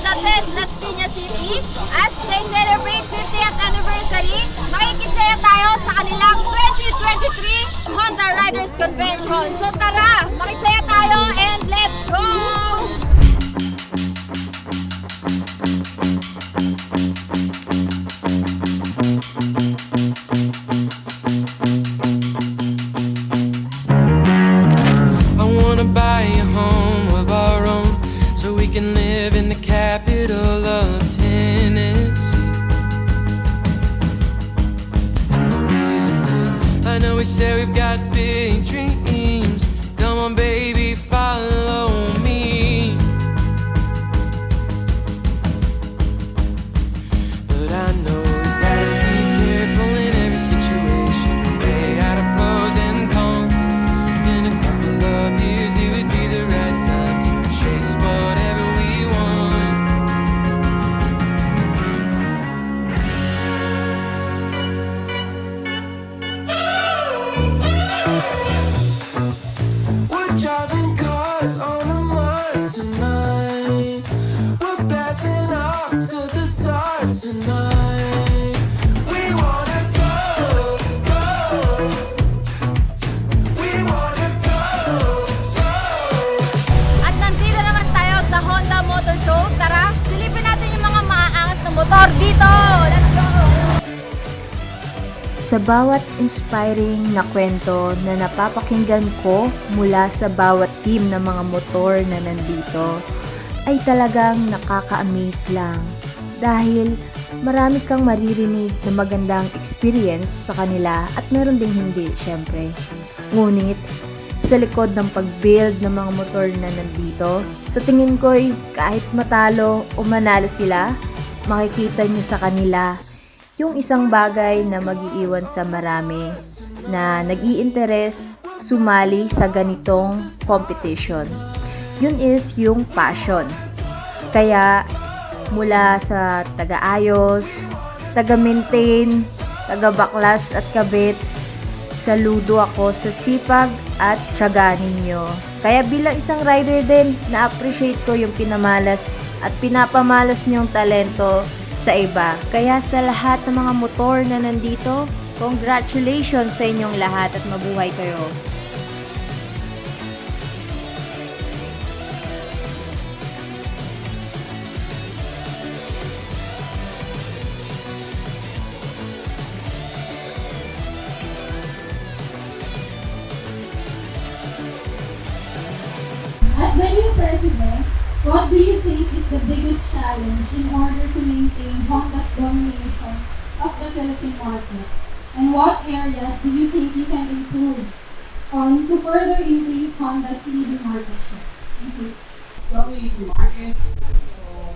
Honda 10 Las Piñas City as they celebrate 50th anniversary. Makikisaya tayo sa kanilang 2023 Honda Riders Convention. So tara, makisaya tayo and let's go! I wanna buy a home of our own so we can live in the capital of Tennessee. And the reason is, I know we say we've got big dreams. Come on, baby, follow me. But I know we've gotta be careful in every situation. Weigh out the pros and cons. In a couple of years, it would be the right time to chase whatever we want. We're driving cars on a Mars tonight. We're blasting off to the stars tonight. We wanna go, go. We wanna go, go. At nandito naman tayo sa Honda Motor Show. Tara, silipin natin yung mga maaangas na motor dito. Let's go! Sa bawat inspiring na kwento na napapakinggan ko mula sa bawat team ng mga motor na nandito, ay talagang nakaka-amaze lang. Dahil marami kang maririnig na magandang experience sa kanila at meron ding hindi, syempre. Ngunit, sa likod ng pag-build ng mga motor na nandito, sa tingin ko'y kahit matalo o manalo sila, makikita nyo sa kanila yung isang bagay na mag-iiwan sa marami na nag-i-interes sumali sa ganitong competition. Yun is yung passion. Kaya mula sa taga-ayos, taga-maintain, taga-baklas at kabit, saludo ako sa sipag at tiyaga ninyo. Kaya bilang isang rider din, na-appreciate ko yung pinamalas at pinapamalas niyong talento sa iba. Kaya sa lahat ng mga motor na nandito, congratulations sa inyong lahat at mabuhay kayo. As the new president, what do you think is the biggest challenge in order to maintain Honda's domination of the Philippine market? And what areas do you think you can improve on to further increase Honda's leading market share? Thank you. Dominating markets. So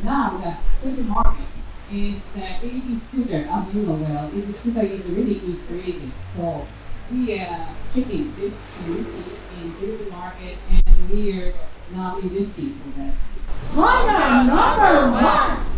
now the market is AEV scooter, as you know well. AEV scooter is really increasing. So we are checking this in the market, and we are now investing for that. Honda number one.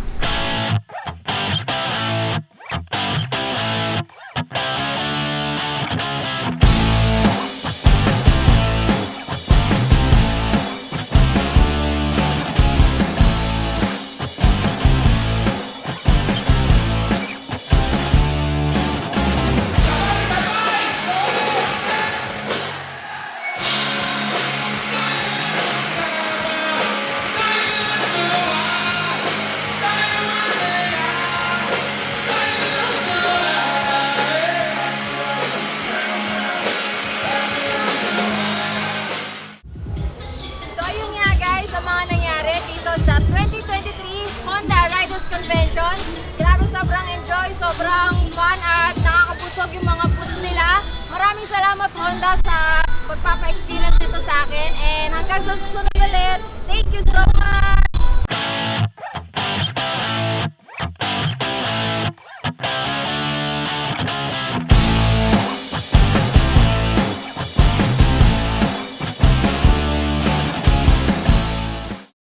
So ayun nga guys, sa mga nangyari dito sa 2023 Honda Riders Convention. Grabe, sobrang enjoy, sobrang fun at nakakabusog yung mga booths nila. Maraming salamat Honda sa pagpapa-experience nito sa akin, and hanggang sa susunod ulit. Thank you so much!